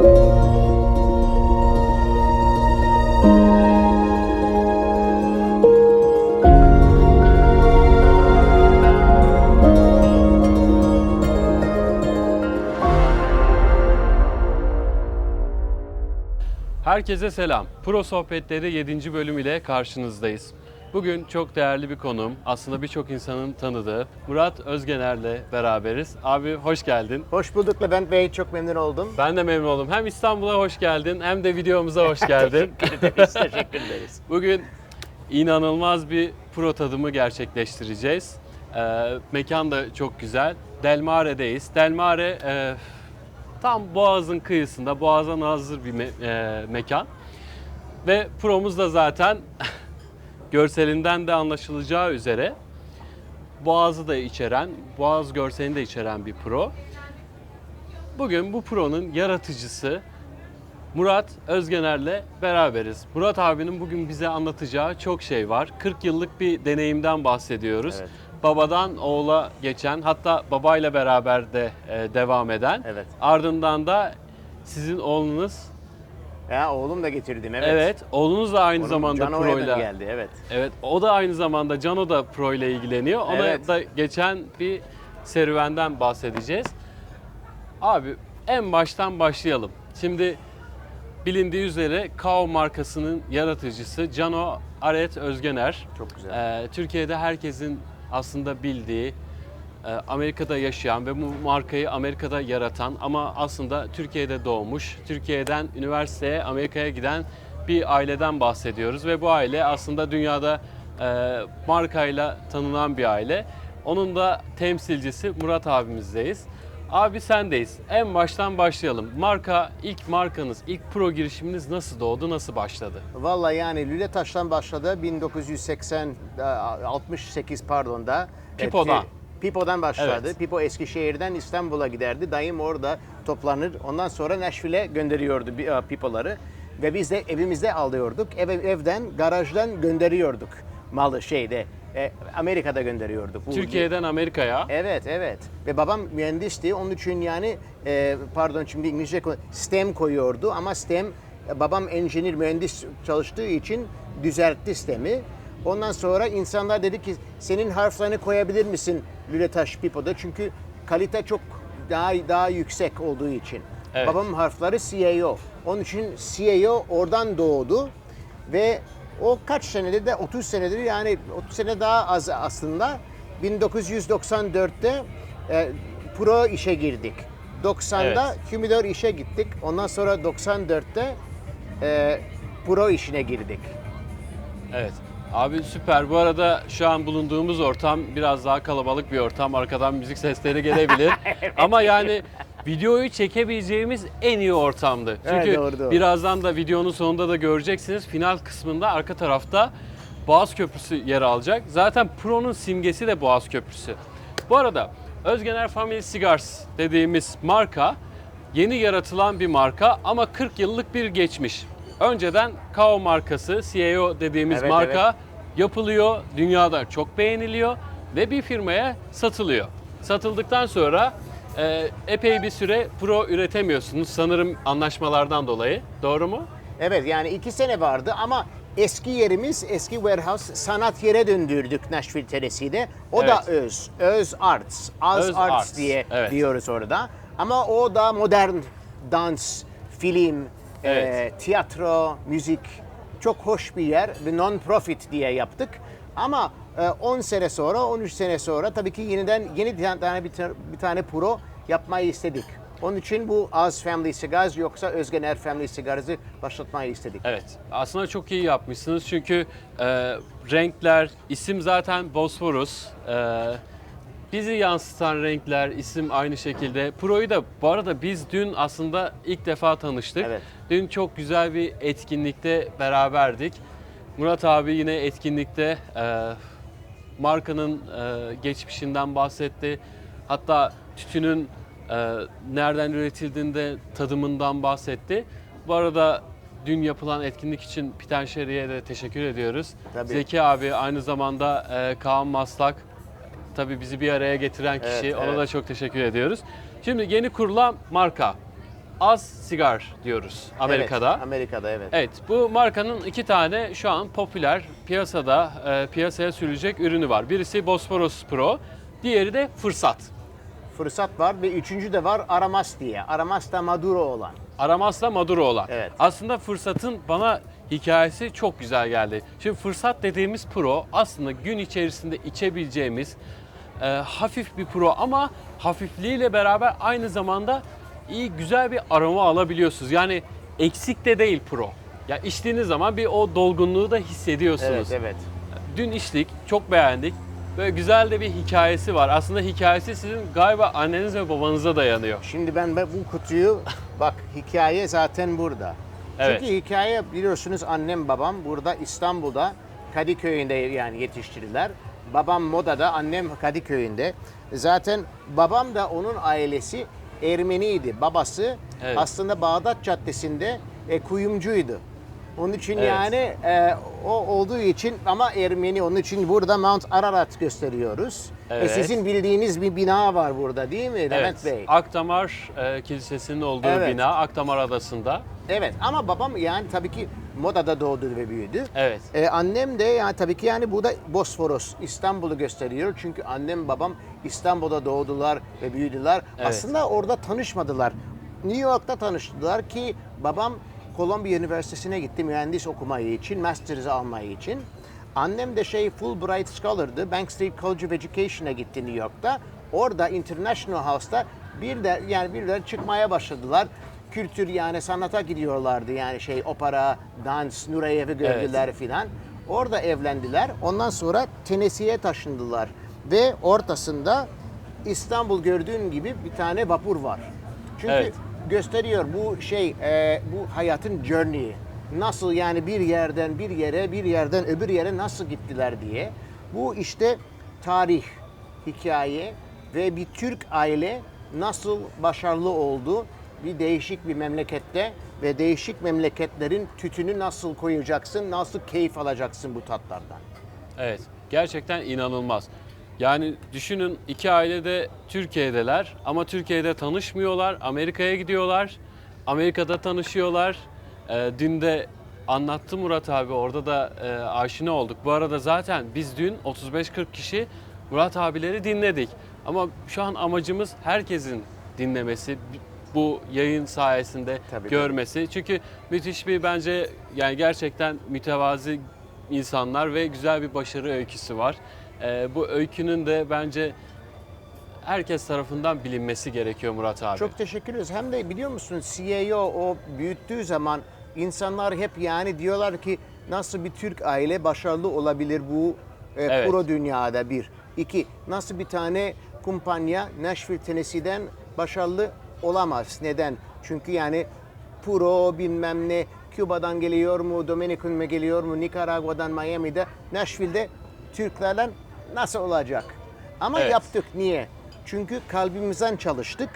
Herkese selam. Pro Sohbetleri 7. bölüm ile karşınızdayız. Bugün çok değerli bir konuğum, aslında birçok insanın tanıdığı Murat Özgener'le beraberiz. Abi hoş geldin. Hoş bulduk Levent Bey, çok memnun oldum. Ben de memnun oldum. Hem İstanbul'a hoş geldin hem de videomuza hoş geldin. Teşekkür ederiz. Bugün inanılmaz bir pro tadımı gerçekleştireceğiz. Mekan da çok güzel. Delmare'deyiz. Delmare tam Boğaz'ın kıyısında, Boğaz'a nazır bir mekan. Ve promuz da zaten görselinden de anlaşılacağı üzere Boğaz'ı da içeren, Boğaz görselini de içeren bir pro. Bugün bu pronun yaratıcısı Murat Özgener'le beraberiz. Murat abinin bugün bize anlatacağı çok şey var. 40 yıllık bir deneyimden bahsediyoruz. Evet. Babadan oğula geçen, hatta babayla beraber de devam eden. Evet. Ardından da sizin oğlunuz. Ya oğlum da getirdim, evet. Evet, oğlunuz da aynı Onun zamanda Cano pro O'Reilly ile. geldi, evet. Evet, o da aynı zamanda Cano da pro ile ilgileniyor. Ona Evet. da geçen bir serüvenden bahsedeceğiz. Abi en baştan başlayalım. Şimdi bilindiği üzere Kao markasının yaratıcısı Cano Aret Özgener. Çok güzel. Türkiye'de herkesin aslında bildiği, Amerika'da yaşayan ve bu markayı Amerika'da yaratan ama aslında Türkiye'de doğmuş, Türkiye'den üniversiteye, Amerika'ya giden bir aileden bahsediyoruz ve bu aile aslında dünyada markayla tanınan bir aile. Onun da temsilcisi Murat abimizdeyiz. Abi sendeyiz. En baştan başlayalım. İlk markanız, ilk pro girişiminiz nasıl doğdu, nasıl başladı? Vallahi yani Lületaş'tan başladı 1968 pardon da. Pipo'dan. Pipo'dan başladı. Evet. Pipo Eskişehir'den İstanbul'a giderdi. Dayım orada toplanır. Ondan sonra Nashville'e gönderiyordu Pipo'ları. Ve biz de evimizde alıyorduk. Evden, garajdan gönderiyorduk malı Amerika'da gönderiyorduk. Türkiye'den Amerika'ya. Evet, evet. Ve babam mühendisti. Onun için yani, pardon şimdi İngilizce STEM koyuyordu ama STEM, babam engineer, mühendis çalıştığı için düzeltti STEM'i. Ondan sonra insanlar dedi ki senin harflerini koyabilir misin Lületaş Pipo'da? Çünkü kalite çok daha yüksek olduğu için. Evet. Babamın harfleri CAO. Onun için CAO oradan doğdu ve o kaç senedir de 30 senedir yani 30 sene daha az aslında. 1994'te pro işe girdik. 90'da Evet. Humidor işe gittik. Ondan sonra 94'te pro işine girdik. Evet. Abi süper. Bu arada şu an bulunduğumuz ortam biraz daha kalabalık bir ortam. Arkadan müzik sesleri gelebilir. Ama yani videoyu çekebileceğimiz en iyi ortamdı. Evet, Çünkü doğru. birazdan da videonun sonunda da göreceksiniz. Final kısmında arka tarafta Boğaz Köprüsü yer alacak. Zaten Pro'nun simgesi de Boğaz Köprüsü. Bu arada Özgener Family Cigars dediğimiz marka yeni yaratılan bir marka ama 40 yıllık bir geçmiş. Önceden Kao markası, CAO dediğimiz Evet, marka yapılıyor, dünyada çok beğeniliyor ve bir firmaya satılıyor. Satıldıktan sonra epey bir süre pro üretemiyorsunuz sanırım anlaşmalardan dolayı. Doğru mu? Evet yani 2 sene vardı ama eski yerimiz, eski warehouse sanat yere döndürdük Nashville, Tennessee'de. O da Evet. Öz Arts, Az Öz Arts Arts, diye evet. diyoruz orada. Ama o da modern dans, film, Evet. tiyatro, müzik. Çok hoş bir yer ve non-profit diye yaptık. Ama 10 sene sonra, 13 sene sonra tabii ki bir tane pro yapmayı istedik. Onun için bu Az Family Cigars yoksa Özgener Family Cigars'ı başlatmayı istedik. Evet. Aslında çok iyi yapmışsınız çünkü renkler, isim zaten Bosphorus. Bizi yansıtan renkler, isim aynı şekilde. Pro'yu da bu arada biz dün aslında ilk defa tanıştık. Evet. Dün çok güzel bir etkinlikte beraberdik. Murat abi yine etkinlikte markanın geçmişinden bahsetti. Hatta tütünün nereden üretildiğinde tadımından bahsetti. Bu arada dün yapılan etkinlik için Piten Şeri'ye de teşekkür ediyoruz. Tabii. Zeki abi aynı zamanda Kaan Maslak tabii bizi bir araya getiren kişi. Evet, Ona evet. da çok teşekkür ediyoruz. Şimdi yeni kurulan marka Az Sigar diyoruz Amerika'da. Evet, Amerika'da evet. Evet, bu markanın 2 tane şu an popüler piyasada piyasaya sürülecek ürünü var. Birisi Bosporus Pro, diğeri de Fırsat. Fırsat var ve üçüncü de var Aramas diye. Aramas da Maduro olan. Aramas'la Maduro olan. Evet. Aslında Fırsat'ın bana hikayesi çok güzel geldi. Şimdi Fırsat dediğimiz Pro aslında gün içerisinde içebileceğimiz hafif bir Pro ama hafifliğiyle beraber aynı zamanda iyi güzel bir aroma alabiliyorsunuz. Yani eksik de değil Pro. Ya içtiğiniz zaman bir o dolgunluğu da hissediyorsunuz. Evet, evet. Dün içtik, çok beğendik. Böyle güzel de bir hikayesi var. Aslında hikayesi sizin galiba anneniz ve babanıza dayanıyor. Şimdi ben bu kutuyu, bak hikaye zaten burada. Evet. Çünkü hikaye biliyorsunuz annem babam burada İstanbul'da Kadıköy'ünde yani yetiştirdiler. Babam Moda'da, annem Kadıköy'ünde. Zaten babam da onun ailesi Ermeniydi. Babası Evet. aslında Bağdat Caddesi'nde kuyumcuydu. Onun için Evet. yani o olduğu için ama Ermeni, onun için burada Mount Ararat gösteriyoruz. Evet. Sizin bildiğiniz bir bina var burada değil mi Levent Evet, Bey? Akdamar Kilisesi'nin olduğu Evet. bina Akdamar Adası'nda. Evet ama babam yani tabii ki Moda'da doğdu ve büyüdü. Evet. Annem de yani tabii ki yani bu da Bosforos, İstanbul'u gösteriyor. Çünkü annem babam İstanbul'da doğdular ve büyüdüler. Evet. Aslında orada tanışmadılar. New York'ta tanıştılar ki babam Columbia Üniversitesi'ne gitti mühendis okumayı için, master'ı almayı için. Annem de Fulbright Scholar'dı. Bank Street College of Education'a gitti New York'ta. Orada International House'ta birden çıkmaya başladılar. Kültür yani sanata gidiyorlardı yani opera, dans, Nurayev'i gördüler filan. Orada evlendiler. Ondan sonra Tennessee'ye taşındılar. Ve ortasında İstanbul gördüğün gibi bir tane vapur var. Çünkü Evet. gösteriyor bu hayatın journey. Nasıl yani bir yerden bir yere, bir yerden öbür yere nasıl gittiler diye. Bu işte tarih, hikaye ve bir Türk aile nasıl başarılı oldu bir değişik bir memlekette ve değişik memleketlerin tütünü nasıl koyacaksın, nasıl keyif alacaksın bu tatlardan. Evet, gerçekten inanılmaz. Yani düşünün iki aile de Türkiye'deler ama Türkiye'de tanışmıyorlar. Amerika'ya gidiyorlar. Amerika'da tanışıyorlar. Dün de anlattı Murat abi, orada da aşina olduk. Bu arada zaten biz dün 35-40 kişi Murat abileri dinledik. Ama şu an amacımız herkesin dinlemesi, bu yayın sayesinde Tabii, görmesi. Çünkü müthiş bir bence yani gerçekten mütevazi insanlar ve güzel bir başarı öyküsü var. Bu öykünün de bence herkes tarafından bilinmesi gerekiyor Murat abi. Çok teşekkür ederiz. Hem de biliyor musun CEO o büyüttüğü zaman insanlar hep yani diyorlar ki nasıl bir Türk aile başarılı olabilir bu Evet. pro dünyada bir. İki, nasıl bir tane kumpanya Nashville, Tennessee'den başarılı olamaz. Neden? Çünkü yani pro bilmem ne Küba'dan geliyor mu, Dominican mı geliyor mu, Nikaragua'dan, Miami'de, Nashville'de Türklerle nasıl olacak? Ama Evet. yaptık. Niye? Çünkü kalbimizden çalıştık,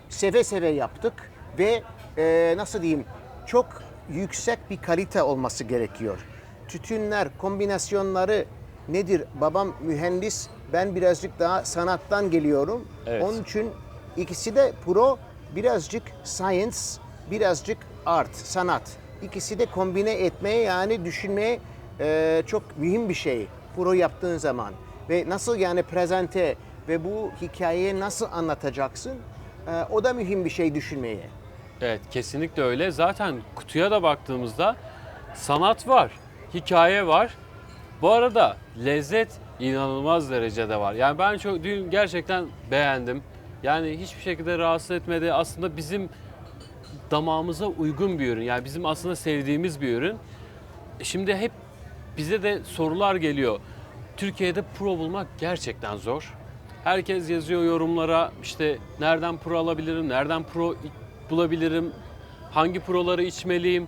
seve seve yaptık ve nasıl diyeyim çok yüksek bir kalite olması gerekiyor. Tütünler, kombinasyonları nedir? Babam mühendis, ben birazcık daha sanattan geliyorum. Evet. Onun için ikisi de pro, birazcık science, birazcık art, sanat. İkisi de kombine etmeye yani düşünmeye çok mühim bir şey pro yaptığın zaman. Ve nasıl yani prezente ve bu hikayeyi nasıl anlatacaksın? O da mühim bir şey düşünmeye. Evet, kesinlikle öyle. Zaten kutuya da baktığımızda sanat var, hikaye var. Bu arada lezzet inanılmaz derecede var. Yani ben dün gerçekten beğendim. Yani hiçbir şekilde rahatsız etmedi. Aslında bizim damağımıza uygun bir ürün. Yani bizim aslında sevdiğimiz bir ürün. Şimdi hep bize de sorular geliyor. Türkiye'de pro bulmak gerçekten zor. Herkes yazıyor yorumlara, işte nereden pro alabilirim, nereden pro bulabilirim, hangi proları içmeliyim.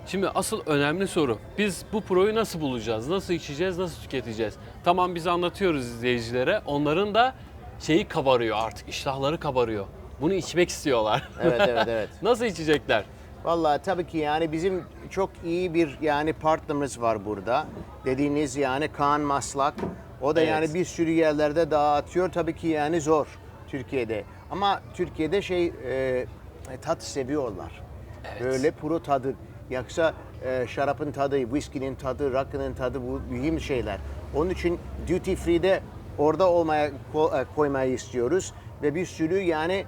Şimdi asıl önemli soru, biz bu proyu nasıl bulacağız, nasıl içeceğiz, nasıl tüketeceğiz? Tamam, biz anlatıyoruz izleyicilere, onların da şeyi kabarıyor artık, iştahları kabarıyor. Bunu içmek istiyorlar. Evet. Nasıl içecekler? Vallahi tabii ki yani bizim çok iyi bir yani partnerimiz var burada. Dediğiniz yani Kaan Maslak. O da Evet. yani bir sürü yerlerde dağıtıyor. Tabii ki yani zor Türkiye'de. Ama Türkiye'de tat seviyorlar. Böyle puro tadı. Yoksa şarapın tadı, whiskey'nin tadı, rakının tadı bu mühim şeyler. Onun için duty free'de orada koymayı istiyoruz ve bir sürü yani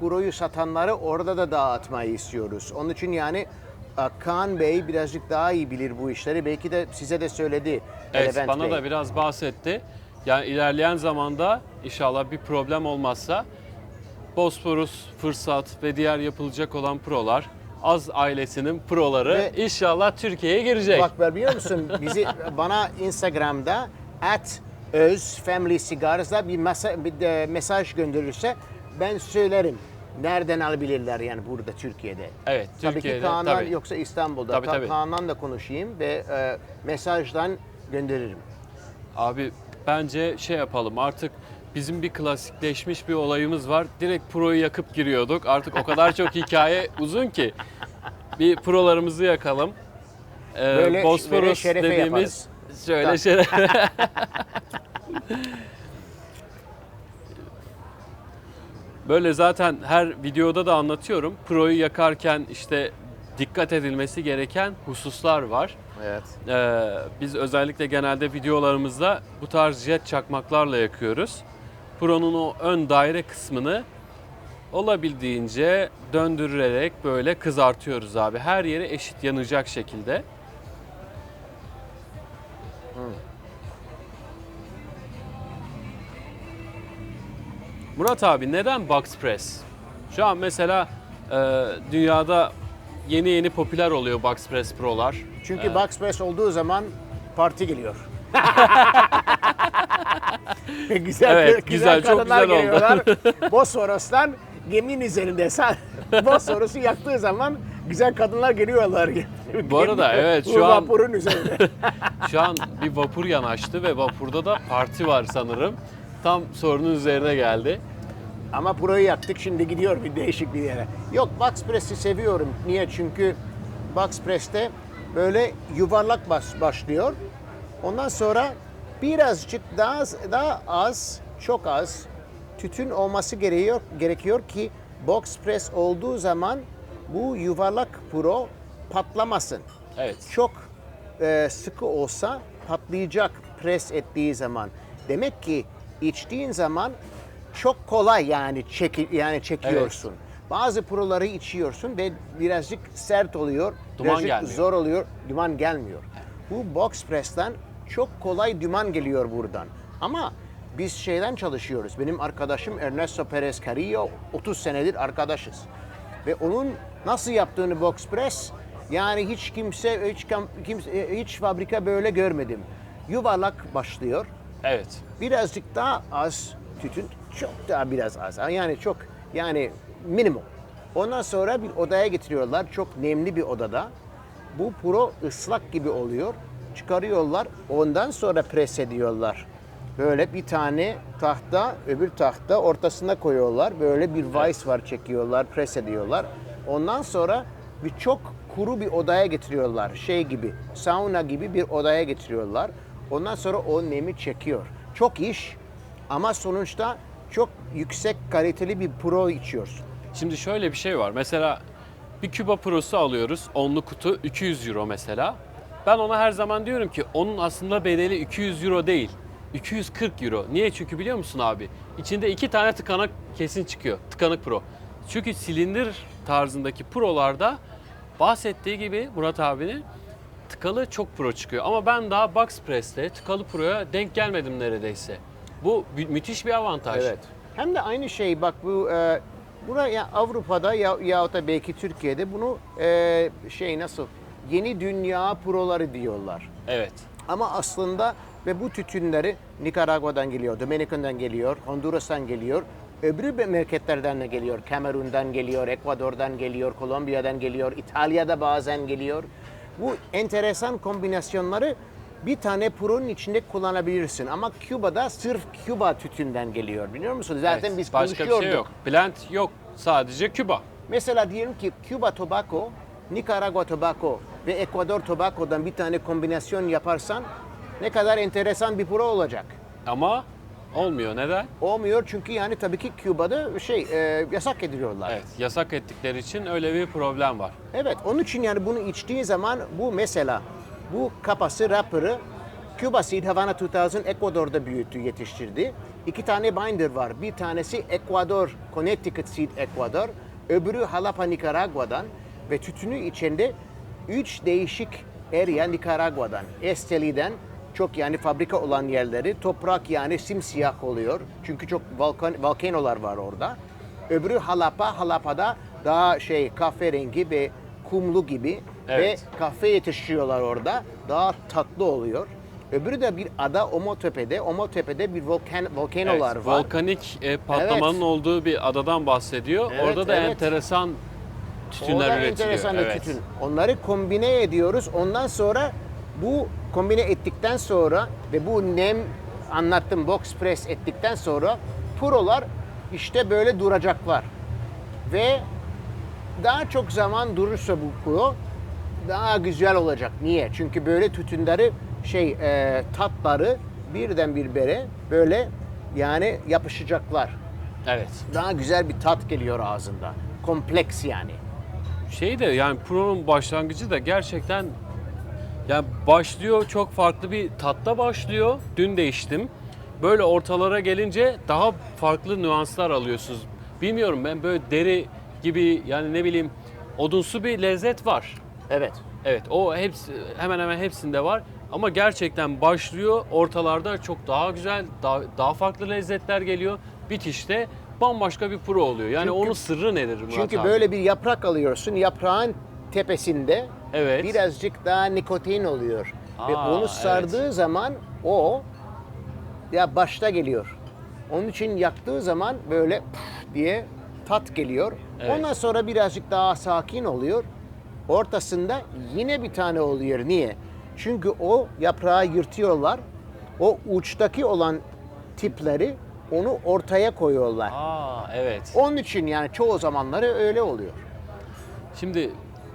puroyu satanları orada da dağıtmayı istiyoruz. Onun için yani Kaan Bey birazcık daha iyi bilir bu işleri. Belki de size de söyledi. Evet, Levent bana Bey. da biraz bahsetti. Yani ilerleyen zamanda inşallah bir problem olmazsa Bosporus, Fırsat ve diğer yapılacak olan prolar, Az ailesinin proları Ve- inşallah Türkiye'ye girecek. Bak biliyor musun bana Instagram'da @özfamilycigars'da bir mesaj gönderirse ben söylerim. Nereden alabilirler yani burada Türkiye'de? Evet, Tabii Türkiye'de ki Kaan'dan tabii. yoksa İstanbul'da. Tabii. Kaan'dan da konuşayım ve mesajdan gönderirim. Abi bence şey yapalım artık, bizim bir klasikleşmiş bir olayımız var. Direkt proyu yakıp giriyorduk. Artık o kadar çok hikaye uzun ki. Bir prolarımızı yakalım. Böyle Bosporus şerefe dediğimiz yaparız. şöyle Tamam. şerefe. Böyle zaten her videoda da anlatıyorum. Proyu yakarken işte dikkat edilmesi gereken hususlar var. Evet. Biz özellikle genelde videolarımızda bu tarz jet çakmaklarla yakıyoruz. Pro'nun o ön daire kısmını olabildiğince döndürerek böyle kızartıyoruz abi. Her yeri eşit yanacak şekilde. Murat abi neden box press? Şu an mesela dünyada yeni popüler oluyor box press prolar. Çünkü box press olduğu zaman parti geliyor. güzel Evet, güzel çok kadınlar güzel oldu. geliyorlar. Bosforos'tan geminin üzerinde Bosforos'u yaktığı zaman güzel kadınlar geliyorlar. Bu arada evet, Bu şu an vapurun üzerinde. şu an bir vapur yanaştı ve vapurda da parti var sanırım. Tam sorunun üzerine geldi. Ama proyu yaktık, şimdi gidiyor bir değişik bir yere. Yok, box press'i seviyorum. Niye? Çünkü box press'te böyle yuvarlak başlıyor. Ondan sonra birazcık daha az, çok az tütün olması gerekiyor ki box press olduğu zaman bu yuvarlak pro patlamasın. Evet. Çok sıkı olsa patlayacak pres ettiği zaman. Demek ki içtiğin zaman çok kolay yani çekiyorsun. Bazı proları içiyorsun ve birazcık sert oluyor, Duman birazcık gelmiyor. zor oluyor, duman gelmiyor. Bu box press'ten çok kolay duman geliyor buradan. Ama biz şeyden çalışıyoruz. Benim arkadaşım Ernesto Perez Carrillo, 30 senedir arkadaşız. Ve onun nasıl yaptığını box press, yani hiç fabrika böyle görmedim. Yuvarlak başlıyor. Evet. Birazcık daha az tütün, çok daha biraz az. Yani minimum. Ondan sonra bir odaya getiriyorlar. Çok nemli bir odada. Bu pro ıslak gibi oluyor. Çıkarıyorlar. Ondan sonra pres ediyorlar. Böyle bir tane tahta, öbür tahta ortasına koyuyorlar. Böyle bir vice var, çekiyorlar, pres ediyorlar. Ondan sonra bir çok kuru bir odaya getiriyorlar. Şey gibi, sauna gibi bir odaya getiriyorlar. Ondan sonra o nemi çekiyor. Çok iş ama sonuçta çok yüksek kaliteli bir pro içiyorsun. Şimdi şöyle bir şey var. Mesela bir Küba Pro'su alıyoruz. Onlu kutu 200 euro mesela. Ben ona her zaman diyorum ki onun aslında bedeli 200 euro değil. 240 euro. Niye? Çünkü biliyor musun abi? İçinde 2 tane tıkanık kesin çıkıyor. Tıkanık pro. Çünkü silindir tarzındaki prolarda bahsettiği gibi Murat abinin tıkalı çok pro çıkıyor. Ama ben daha box press'te tıkalı proya denk gelmedim neredeyse. Bu müthiş bir avantaj. Evet. Hem de aynı şey bak bu buraya Avrupa'da yahut da belki Türkiye'de bunu nasıl yeni dünya proları diyorlar. Evet. Ama aslında ve bu tütünleri Nikaragua'dan geliyor, Dominikan'dan geliyor, Honduras'tan geliyor, öbürü memleketlerden de geliyor. Kamerun'dan geliyor, Ekvador'dan geliyor, Kolombiya'dan geliyor, İtalya'da bazen geliyor. Bu enteresan kombinasyonları bir tane purun içinde kullanabilirsin. Ama Küba'da sırf Küba tütünden geliyor, biliyor musunuz? Zaten Evet, biz başka bir konuşuyorduk. şey yok. Blend yok. Sadece Küba. Mesela diyelim ki Cuba Tobacco, Nicaragua Tobacco ve Ekvador Tobacco'dan bir tane kombinasyon yaparsan ne kadar enteresan bir pro olacak. Ama Olmuyor. Neden? Olmuyor çünkü yani tabii ki Küba'da yasak ediliyorlar. Evet, yasak ettikleri için öyle bir problem var. Evet, onun için yani bunu içtiği zaman bu mesela bu kapası wrapper'ı Cuba Seed Havana 2000 Ekvador'da büyüttü, yetiştirdi. 2 tane binder var. Bir tanesi Ekvador, Connecticut Seed Ekvador, öbürü Jalapa Nikaragua'dan ve tütünü içinde 3 değişik area Nikaragua'dan, Esteli'den çok yani fabrika olan yerleri, toprak yani simsiyah oluyor. Çünkü çok volkanolar var orada. Öbürü Jalapa'da daha kahverengi ve kumlu gibi Evet. ve kahve yetiştiriyorlar orada. Daha tatlı oluyor. Öbürü de bir ada Omotepe'de. Omotepe'de bir volkanolar Evet, var. volkanik patlamanın Evet. olduğu bir adadan bahsediyor. Evet, Orada da evet. enteresan O tütünler da üretiliyor. enteresan bir Evet. tütün. Onları kombine ediyoruz. Ondan sonra bu kombine ettikten sonra ve bu nem anlattım box press ettikten sonra purolar işte böyle duracaklar. Ve daha çok zaman durursa bu puro daha güzel olacak. Niye? Çünkü böyle tütünleri tatları birdenbire böyle yani yapışacaklar. Evet. Daha güzel bir tat geliyor ağzında. Kompleks yani. Şey de yani Pro'nun başlangıcı da gerçekten yani başlıyor çok farklı bir tatta başlıyor. Dün de içtim. Böyle ortalara gelince daha farklı nüanslar alıyorsunuz. Bilmiyorum ben böyle deri gibi yani ne bileyim odunsu bir lezzet var. Evet. Evet o hepsi hemen hemen hepsinde var. Ama gerçekten başlıyor ortalarda çok daha güzel, daha farklı lezzetler geliyor. Bitişte bambaşka bir pro oluyor. Yani Çünkü- onun sırrı nedir Murat Çünkü abi? böyle bir yaprak alıyorsun. Yaprağın tepesinde Evet. birazcık daha nikotin oluyor. Ve Aa, onu sardığı zaman o ya başta geliyor. Onun için yaktığı zaman böyle püf diye tat geliyor. Evet. Ondan sonra birazcık daha sakin oluyor. Ortasında yine bir tane oluyor. Niye? Çünkü o yaprağı yırtıyorlar. O uçtaki olan tipleri onu ortaya koyuyorlar. Aa evet. Onun için yani çoğu zamanları öyle oluyor. Şimdi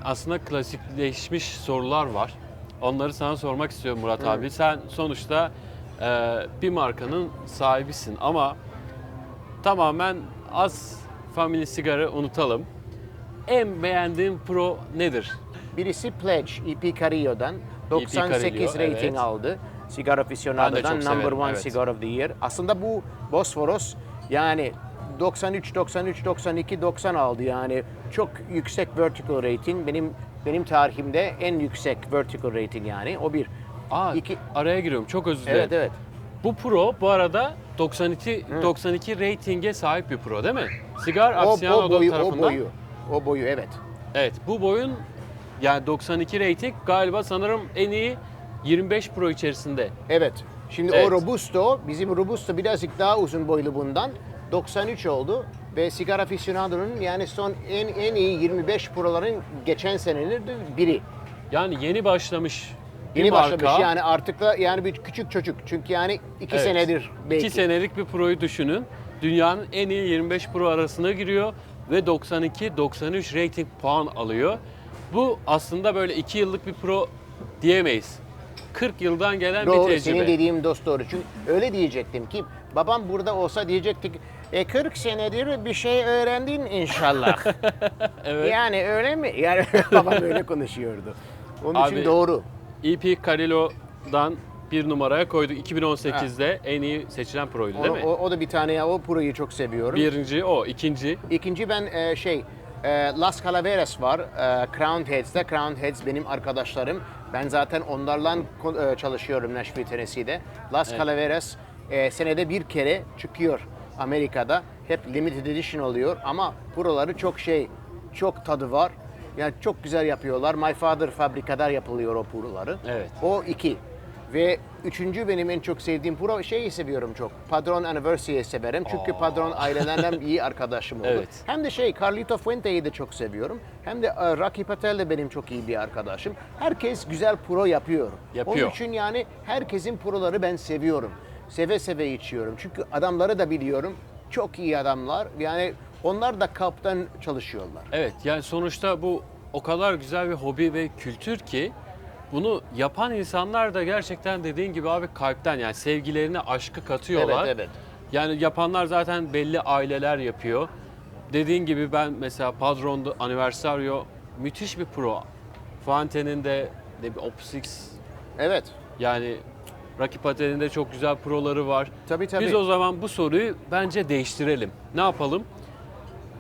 aslında klasikleşmiş sorular var. Onları sana sormak istiyorum Murat abi. Sen sonuçta bir markanın sahibisin ama tamamen az family sigara unutalım. En beğendiğin pro nedir? Birisi Pledge, EP Carillo'dan 98 Carillo, rating evet. aldı. Sigara Ben de Aficionado'dan çok number severim, one evet. cigar of the year. Aslında bu Bosforos yani 93, 92, 90 aldı yani çok yüksek vertical rating. Benim tarihimde en yüksek vertical rating yani o bir. Aa, İki, araya giriyorum çok özür dilerim. evet evet. Bu pro bu arada 92 ratinge sahip bir pro değil mi? Cigar Aficionado tarafından. O boyu evet. Evet bu boyun yani 92 rating galiba sanırım en iyi 25 pro içerisinde. Evet. Şimdi Evet. o Robusto, bizim Robusto birazcık daha uzun boylu bundan. 93 oldu ve Sigara Aficionado'nun yani son en iyi 25 proların geçen senenin biri. Yani yeni başlamış bir Yeni marka. başlamış yani artık da yani bir küçük çocuk. Çünkü yani 2 Evet. senedir belki. 2 senelik bir proyu düşünün. Dünyanın en iyi 25 pro arasına giriyor ve 92-93 rating puan alıyor. Bu aslında böyle 2 yıllık bir pro diyemeyiz. 40 yıldan gelen bir Doğru, tecrübe. senin dediğim dost doğru. Çünkü öyle diyecektim ki babam burada olsa diyecektik 40 senedir bir şey öğrendin inşallah. Evet. Yani öyle mi? Yani babam öyle konuşuyordu. Onun Abi, için doğru. EP Carillo'dan bir numaraya koyduk. 2018'de en iyi seçilen proydu değil mi? O da bir tane ya, o proyu çok seviyorum. Birinci o, ikinci. İkinci ben Las Calaveras var Crowned Heads'te. Crowned Heads benim arkadaşlarım. Ben zaten onlarla çalışıyorum Nashville, Tennessee'de. Las Calaveras senede bir kere çıkıyor Amerika'da. Hep limited edition oluyor ama buraları çok tadı var. Yani çok güzel yapıyorlar. My Father fabrikada yapılıyor o puruları. Evet. O iki. Ve üçüncü benim en çok sevdiğim puro seviyorum çok. Padron Anniversary'yi severim. Çünkü Padron ailelerinden iyi arkadaşım oldu. Evet. Hem de Carlito Fuente'yi de çok seviyorum. Hem de Rocky Patel de benim çok iyi bir arkadaşım. Herkes güzel puro yapıyor. Yapıyor. Onun için yani herkesin puroları ben seviyorum. Seve seve içiyorum. Çünkü adamları da biliyorum. Çok iyi adamlar. Yani onlar da kaptan çalışıyorlar. Evet yani sonuçta bu o kadar güzel bir hobi ve kültür ki bunu yapan insanlar da gerçekten dediğin gibi abi kalpten yani sevgilerini, aşkı katıyorlar. Evet, evet. Yani yapanlar zaten belli aileler yapıyor. Dediğin gibi ben mesela Padron Aniversario müthiş bir pro. Fuente'nin de Opus X, Evet. yani rakip pateninde çok güzel proları var. Tabii, tabii. Biz o zaman bu soruyu bence değiştirelim. Ne yapalım?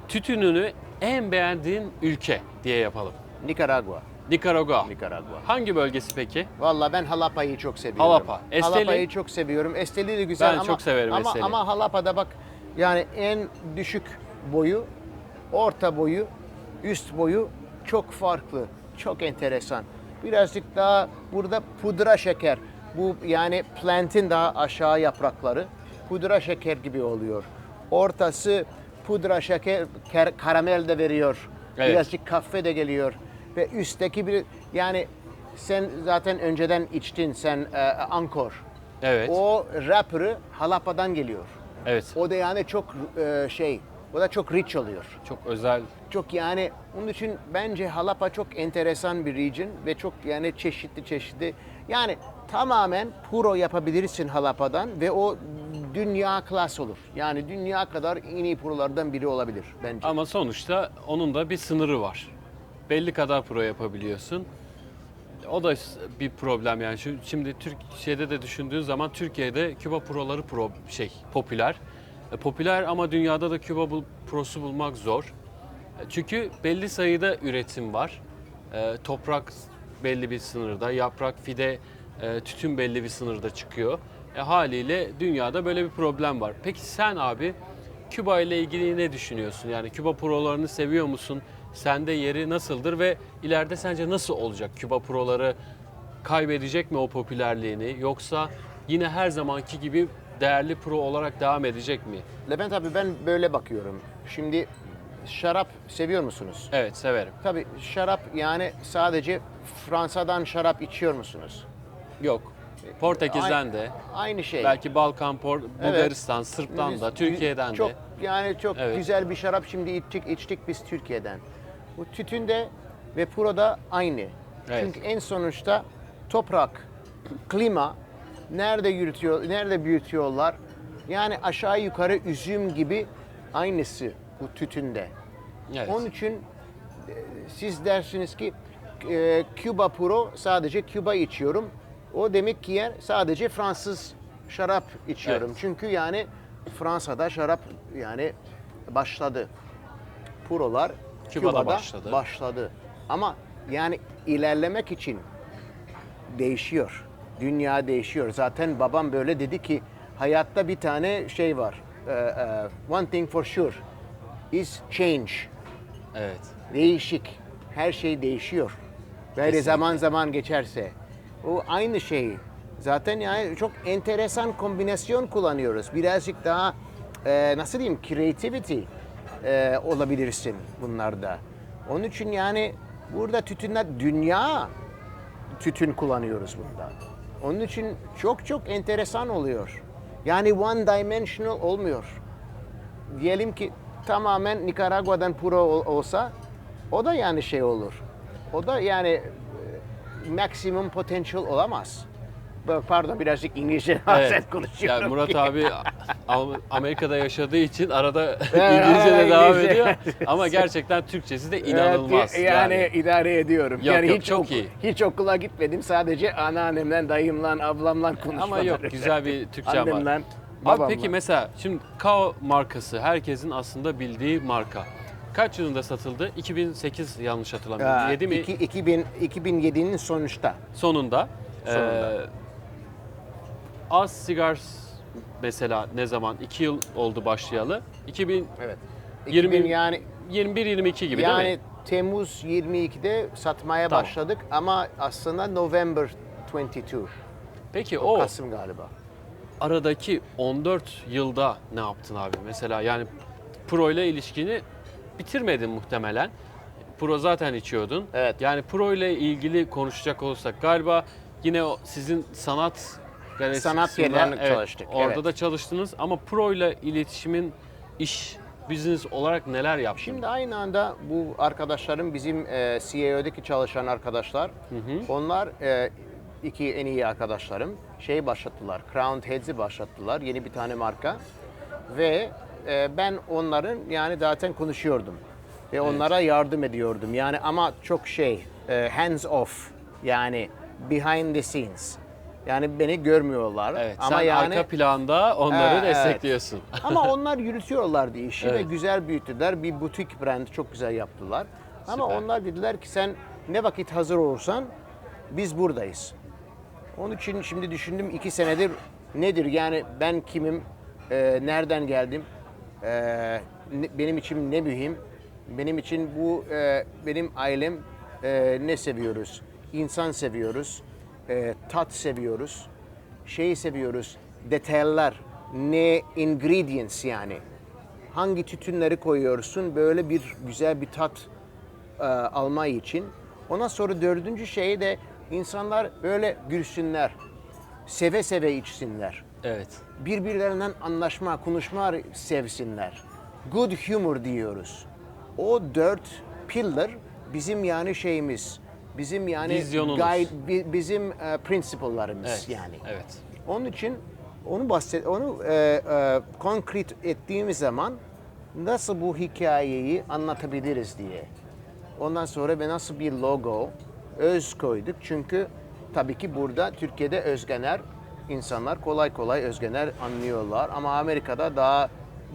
Tütününü en beğendiğin ülke diye yapalım. Nikaragua. Nikaragua. Nikaragua. Hangi bölgesi peki? Vallahi ben Jalapa'yı çok seviyorum. Jalapa. Esteli? Jalapa'yı çok seviyorum. Esteli de güzel Ben ama çok severim ama, Esteli. ama Jalapa'da bak yani en düşük boyu, orta boyu, üst boyu çok farklı. Çok enteresan. Birazcık daha burada pudra şeker. Bu yani plantin daha aşağı yaprakları pudra şeker gibi oluyor. Ortası pudra şeker, karamel de veriyor. Evet. Birazcık kahve de geliyor. Ve üstteki bir yani sen zaten önceden içtin sen Ankor. Evet. O wrapper'ı Jalapa'dan geliyor. Evet. O da yani çok o da çok rich oluyor. Çok özel. Çok yani onun için bence Jalapa çok enteresan bir region ve çok yani çeşitli. Yani tamamen puro yapabilirsin Jalapa'dan ve o dünya klas olur. Yani dünya kadar en iyi purolardan biri olabilir bence. Ama sonuçta onun da bir sınırı var. Belli kadar pro yapabiliyorsun. O da bir problem yani. Şimdi Türkiye'de de düşündüğün zaman Türkiye'de Küba proları popüler. Popüler ama dünyada da Küba prosu bulmak zor. Çünkü belli sayıda üretim var. Toprak belli bir sınırda, yaprak, fide, tütün belli bir sınırda çıkıyor. Haliyle dünyada böyle bir problem var. Peki sen abi Küba ile ilgili ne düşünüyorsun? Yani Küba prolarını seviyor musun? Sende yeri nasıldır ve ileride sence nasıl olacak? Küba proları kaybedecek mi o popülerliğini yoksa yine her zamanki gibi değerli pro olarak devam edecek mi? Levent abi ben böyle bakıyorum. Şimdi şarap seviyor musunuz? Evet, severim. Tabii şarap yani sadece Fransa'dan şarap içiyor musunuz? Yok. Portekiz'den de, Aynı şey. belki Balkan, Bulgaristan, Sırp'tan da, Biz- Türkiye'den çok, de. Yani çok Evet. güzel bir şarap şimdi içtik biz Türkiye'den. Bu tütün de ve puro da aynı. Evet. Çünkü en sonuçta toprak, klima, nerede büyütüyorlar? Yani aşağı yukarı üzüm gibi aynısı bu tütünde. Evet. Onun için siz dersiniz ki Cuba Puro sadece Küba içiyorum. O demek ki yer sadece Fransız şarap içiyorum. Evet. Çünkü yani Fransa'da şarap yani başladı. Purolar Küba'da Küba'da başladı. Ama yani ilerlemek için değişiyor. Dünya değişiyor. Zaten babam böyle dedi ki hayatta bir tane şey var. One thing for sure is change. Evet. Değişik. Her şey değişiyor. Böyle Kesinlikle. zaman zaman geçerse. O aynı şey. Zaten yani çok enteresan kombinasyon kullanıyoruz. Birazcık daha nasıl diyeyim creativity olabilirsin bunlarda. Onun için yani burada dünya tütün kullanıyoruz bunda. Onun için çok enteresan oluyor. Yani one dimensional olmuyor. Diyelim ki tamamen Nikaragua'dan puro olsa o da yani şey olur. O da yani maximum potential olamaz. Pardon birazcık İngilizce Evet. konuşuyorum. Yani Murat ki. abi Amerika'da yaşadığı için arada Evet, İngilizce de devam İngilizce. ediyor. Ama gerçekten Türkçesi de inanılmaz. Evet, yani idare ediyorum. Yok, yani yok, çok iyi. Hiç okula gitmedim. Sadece anneannemle, dayımla, ablamla konuşmalar. Ama yok, güzel bir Türkçem var. Annemle, Abi babamla. peki mesela şimdi Kao markası herkesin aslında bildiği marka. Kaç yılında satıldı? 2008 yanlış hatırlamıyorum. 7 mi? 2007'nin sonuçta. Sonunda. Sonunda. Az Cigars mesela ne zaman? 2 yıl oldu başlayalı. 2000 Evet. 20 yani 21-22 gibi yani değil mi? Temmuz 22'de satmaya Tamam. başladık ama aslında November 22. Peki o Kasım galiba. aradaki 14 yılda ne yaptın abi? Mesela yani Pro ile ilişkini bitirmedin muhtemelen. Pro zaten içiyordun. Evet. Yani Pro ile ilgili konuşacak olursak galiba yine o sizin sanat galerisi Sanat kısmında, yerlerinde çalıştık, Orada evet. da çalıştınız ama Pro ile iletişimin business olarak neler yaptın? Şimdi aynı anda bu arkadaşlarım bizim CEO'daki çalışan arkadaşlar. Onlar iki en iyi arkadaşlarım başlattılar. Crowned Heads'i başlattılar. Yeni bir tane marka. ve ben onların yani zaten konuşuyordum ve onlara yardım ediyordum. Yani ama çok hands off, yani behind the scenes. Yani beni görmüyorlar. Evet, ama sen yani arka planda onları Evet. destekliyorsun. ama onlar yürütüyorlardı işi ve Evet. güzel büyüttüler. Bir butik brand çok güzel yaptılar. Ama Süper. onlar dediler ki sen ne vakit hazır olursan biz buradayız. Onun için şimdi düşündüm 2 senedir nedir yani ben kimim, nereden geldim, benim için ne mühim, benim için bu benim ailem, ne seviyoruz, insan seviyoruz, tat seviyoruz, şeyi seviyoruz, detaylar, ne ingredients yani. Hangi tütünleri koyuyorsun böyle bir güzel bir tat alma için. Ondan sonra dördüncü şey de insanlar böyle gülsünler, seve seve içsinler. Evet. Birbirlerinden anlaşma, konuşma sevsinler. Good humor diyoruz. O 4 pillar bizim yani şeyimiz, bizim yani Vizyonunuz. bizim principle'larımız Evet. yani. Evet. Onun için onu konkret ettiğimiz zaman nasıl bu hikayeyi anlatabiliriz diye. Ondan sonra ve nasıl bir logo, öz koyduk. Çünkü tabii ki burada Türkiye'de özgener insanlar kolay kolay özgener anlıyorlar. Ama Amerika'da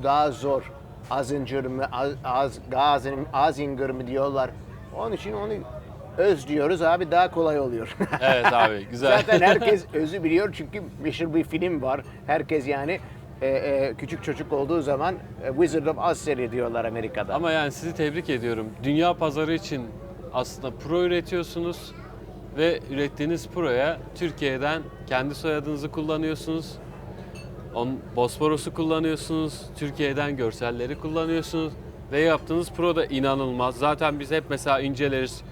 daha zor. Az incir mi, az ingir mi diyorlar. Onun için onu öz diyoruz abi, daha kolay oluyor. Evet abi, güzel. Zaten herkes özü biliyor çünkü meşhur bir film var. Herkes yani küçük çocuk olduğu zaman Wizard of Oz seyrediyorlar Amerika'da. Ama yani sizi tebrik ediyorum. Dünya pazarı için aslında pro üretiyorsunuz ve ürettiğiniz proya Türkiye'den kendi soyadınızı kullanıyorsunuz. Bosporus'u kullanıyorsunuz. Türkiye'den görselleri kullanıyorsunuz. Ve yaptığınız pro da inanılmaz. Zaten biz hep mesela inceleriz.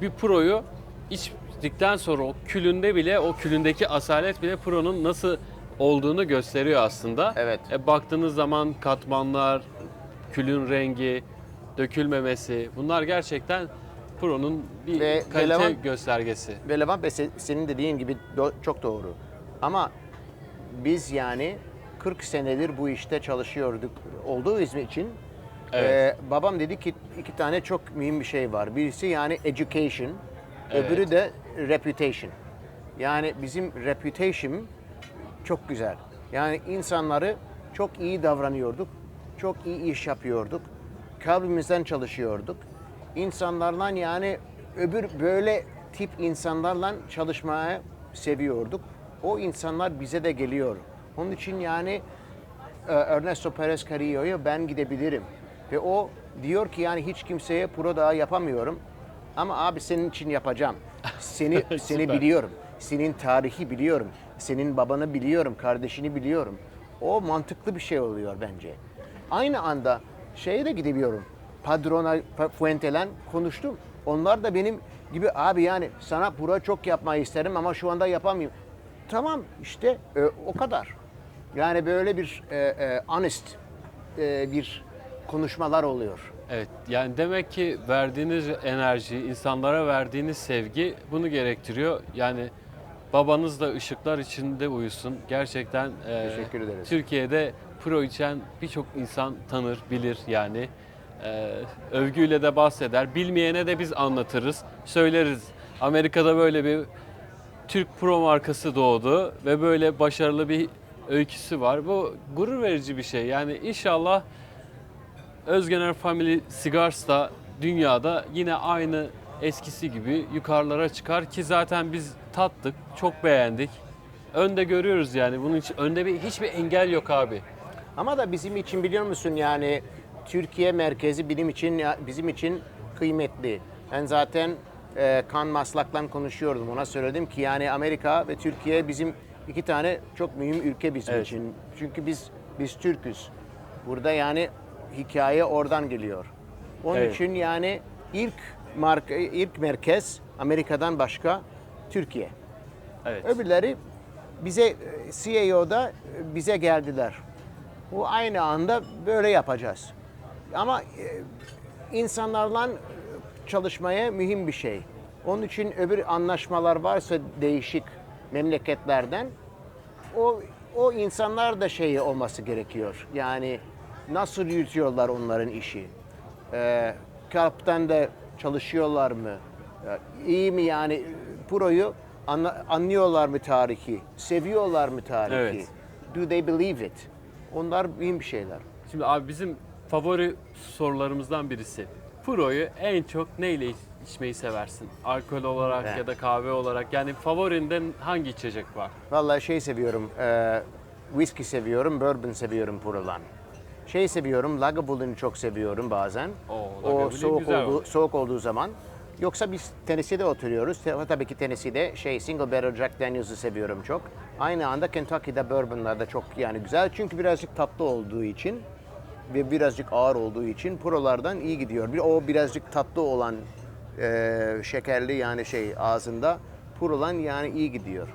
Bir proyu içtikten sonra o külünde bile, o külündeki asalet bile pronun nasıl olduğunu gösteriyor aslında. Evet. Baktığınız zaman katmanlar, külün rengi, dökülmemesi, bunlar gerçekten pronun bir Ve kalite Levent- göstergesi. Ve Levent Bey, senin dediğin gibi çok doğru. Ama biz yani 40 senedir bu işte çalışıyorduk olduğu için Evet. babam dedi ki 2 tane çok mühim bir şey var. Birisi yani education, Evet. öbürü de reputation. Yani bizim reputation çok güzel. Yani insanları çok iyi davranıyorduk, çok iyi iş yapıyorduk, kalbimizden çalışıyorduk. İnsanlarla yani öbür böyle tip insanlarla çalışmaya seviyorduk. O insanlar bize de geliyor. Onun için yani Ernesto Perez Carrillo'ya ben gidebilirim. Ve o diyor ki yani hiç kimseye pro daha yapamıyorum. Ama abi senin için yapacağım. Seni Süper. biliyorum. Senin tarihi biliyorum. Senin babanı biliyorum, kardeşini biliyorum. O mantıklı bir şey oluyor bence. Aynı anda şeye de gidebiliyorum. Padrona, Fuente'len konuştum. Onlar da benim gibi abi yani sana pro çok yapmayı isterim ama şu anda yapamıyorum. Tamam işte o kadar. Yani böyle bir honest bir konuşmalar oluyor. Evet, yani demek ki verdiğiniz enerji, insanlara verdiğiniz sevgi bunu gerektiriyor. Yani babanız da ışıklar içinde uyusun. Gerçekten Teşekkür ederiz. Türkiye'de pro içen birçok insan tanır, bilir yani. Övgüyle de bahseder. Bilmeyene de biz anlatırız, söyleriz. Amerika'da böyle bir Türk pro markası doğdu ve böyle başarılı bir öyküsü var. Bu gurur verici bir şey. Yani inşallah Özgener Family Cigars da dünyada yine aynı eskisi gibi yukarılara çıkar ki zaten biz tattık, çok beğendik. Önde görüyoruz yani bunun için önde hiçbir engel yok abi. Ama da bizim için biliyor musun yani Türkiye merkezi bizim için kıymetli. Ben zaten Kan Maslak'la konuşuyordum. Ona söyledim ki yani Amerika ve Türkiye bizim 2 tane çok mühim ülke bizim Evet. için. Çünkü biz Türk'üz. Burada yani hikaye oradan geliyor. Onun Evet. için yani ilk merkez Amerika'dan başka Türkiye. Evet. Öbürleri bize CEO'da bize geldiler. Bu aynı anda böyle yapacağız. Ama insanlarla çalışmaya mühim bir şey. Onun için öbür anlaşmalar varsa değişik memleketlerden o insanlar da şey olması gerekiyor. Yani nasıl yürütüyorlar onların işi? Kaptan da çalışıyorlar mı? İyi mi yani Pro'yu anlıyorlar mı tarihi? Seviyorlar mı tarihi? Evet. Do they believe it? Onlar mühim bir şeyler. Şimdi abi bizim favori sorularımızdan birisi. Pro'yu en çok neyle içmeyi seversin? Alkol olarak Evet. ya da kahve olarak. Yani favorinden hangi içecek var? Vallahi şey seviyorum, whisky seviyorum, bourbon seviyorum Pro'dan. Şey seviyorum, Lagavulin çok seviyorum bazen. Oo, O Lagavulin güzel olur. soğuk olduğu zaman. Yoksa biz Tennessee'de oturuyoruz. Tabii ki Tennessee'de single barrel Jack Daniels'ı seviyorum çok. Aynı anda Kentucky'de bourbonlar da çok yani güzel. Çünkü birazcık tatlı olduğu için ve birazcık ağır olduğu için Pro'lardan iyi gidiyor. O birazcık tatlı olan şekerli yani ağzında Pro'lan yani iyi gidiyor.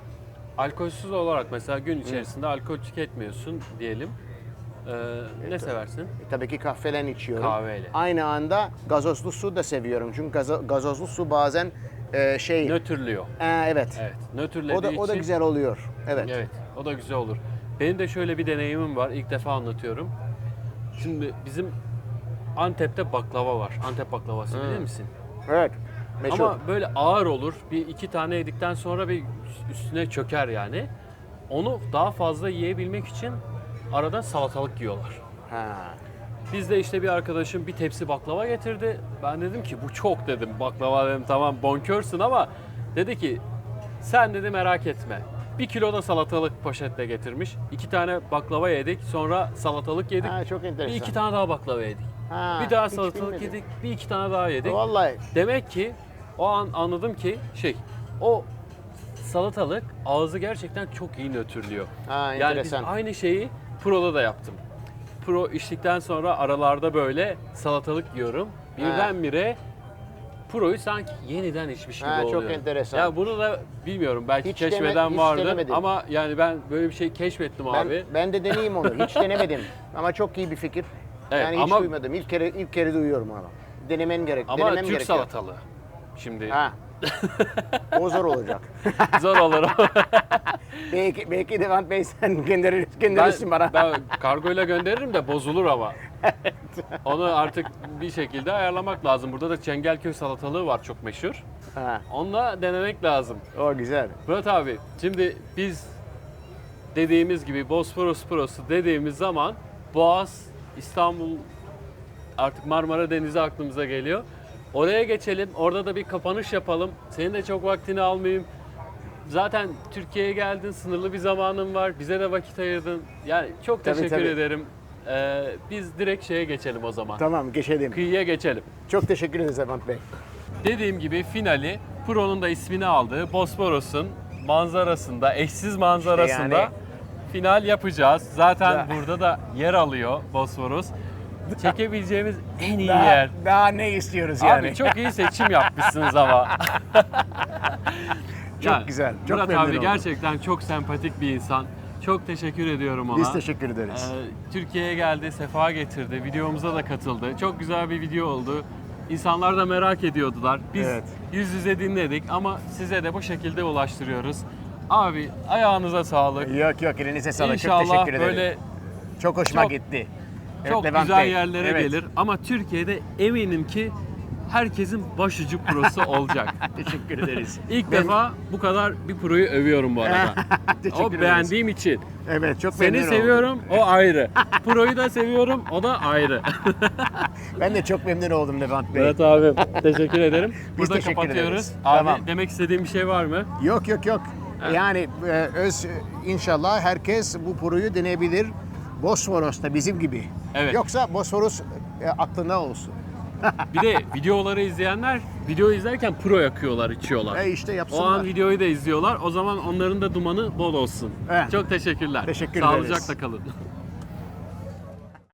Alkolsüz olarak mesela gün içerisinde alkol tüketmiyorsun diyelim. Ne seversin? Tabii ki kahvelen içiyorum. Kahveyle. Aynı anda gazozlu su da seviyorum. Çünkü gazozlu su bazen Nötrlüyor. evet. Evet. Nötrlediği O da için- güzel oluyor. Evet. Evet, o da güzel olur. Benim de şöyle bir deneyimim var. İlk defa anlatıyorum. Şimdi bizim Antep'te baklava var. Antep baklavası bilir misin? Evet. Meşhur. Ama böyle ağır olur. Bir iki tane yedikten sonra bir üstüne çöker yani. Onu daha fazla yiyebilmek için arada salatalık yiyorlar. Ha. Biz de işte bir arkadaşım bir tepsi baklava getirdi. Ben dedim ki bu çok dedim. Baklava dedim tamam bonkörsün ama dedi ki sen dedi merak etme. 1 kilo da salatalık poşetle getirmiş. 2 tane baklava yedik. Sonra salatalık yedik. Ha, çok Bir enteresan. iki tane daha baklava yedik. Ha, Bir daha hiç salatalık bilmedim. yedik. Bir iki tane daha yedik. Vallahi Demek ki o an anladım ki o salatalık ağzı gerçekten çok iyi nötrlüyor. Ha, Yani biz enteresan. aynı şeyi Pro'da da yaptım. Pro içtikten sonra aralarda böyle salatalık yiyorum. Birdenbire Pro'yu sanki yeniden içmiş gibi Ha, çok oluyorum. enteresan. Ya bunu da bilmiyorum belki Hiç keşfeden hiç vardı denemedim. ama yani ben böyle bir şey keşfettim abi. ben de deneyeyim onu. Hiç denemedim. Ama çok iyi bir fikir. Evet, Yani hiç ama- duymadım. İlk kere duyuyorum ama. Denemen gerek. Ama denemem Türk gerekiyor. salatalığı. Şimdi Ha. O zor olacak. zor olur. belki Levent Bey sen gönderirsin bana. ben kargoyla gönderirim de bozulur ama. Onu artık bir şekilde ayarlamak lazım. Burada da Çengelköy salatalığı var çok meşhur. Ha. Onunla denemek lazım. O güzel. Murat abi şimdi biz dediğimiz gibi Bosporus Prosu dediğimiz zaman Boğaz, İstanbul artık Marmara Denizi aklımıza geliyor. Oraya geçelim. Orada da bir kapanış yapalım. Senin de çok vaktini almayayım. Zaten Türkiye'ye geldin. Sınırlı bir zamanın var. Bize de vakit ayırdın. Yani çok Tabii, teşekkür tabii. ederim. Biz direkt şeye geçelim o zaman. Tamam geçelim. Kıyıya geçelim. Çok teşekkür ederiz Levent Bey. Dediğim gibi finali Pro'nun da ismini aldığı Bosporus'un manzarasında, eşsiz manzarasında Yani- final yapacağız. Zaten Ya. burada da yer alıyor Bosporus. Çekebileceğimiz en iyi yer. Daha ne istiyoruz Abi yani? çok iyi seçim yapmışsınız ama. Çok güzel, çok Murat memnun abi oldum. gerçekten çok sempatik bir insan. Çok teşekkür ediyorum ona. Biz teşekkür ederiz. Türkiye'ye geldi, sefa getirdi. Videomuza da katıldı. Çok güzel bir video oldu. İnsanlar da merak ediyordular. Biz Evet. yüz yüze dinledik ama size de bu şekilde ulaştırıyoruz. Abi ayağınıza sağlık. Yok elinize sağlık. Çok İnşallah teşekkür ederim. böyle Çok hoşuma çok- gitti. çok Levent güzel Bey. yerlere Evet. gelir. Ama Türkiye'de eminim ki herkesin başucu prosu olacak. Teşekkür ederiz. İlk defa bu kadar bir proyu övüyorum bu arada. Teşekkür O ederiz. beğendiğim için. Evet çok memnun Seni oldum. seviyorum, o ayrı. Pro'yu da seviyorum, o da ayrı. Ben de çok memnun oldum Levent Bey. Evet abi, teşekkür ederim. Burada teşekkür kapatıyoruz. ederiz. Abi Tamam. demek istediğin bir şey var mı? Yok. Yani inşallah herkes bu proyu deneyebilir. Bosforos'ta bizim gibi. Evet. Yoksa Bosforos aklında olsun. Bir de videoları izleyenler video izlerken Pro yakıyorlar, içiyorlar. İşte O yapsınlar. an videoyu da izliyorlar. O zaman onların da dumanı bol olsun. Evet. Çok teşekkürler. Teşekkür Sağlıcakla ederiz. kalın.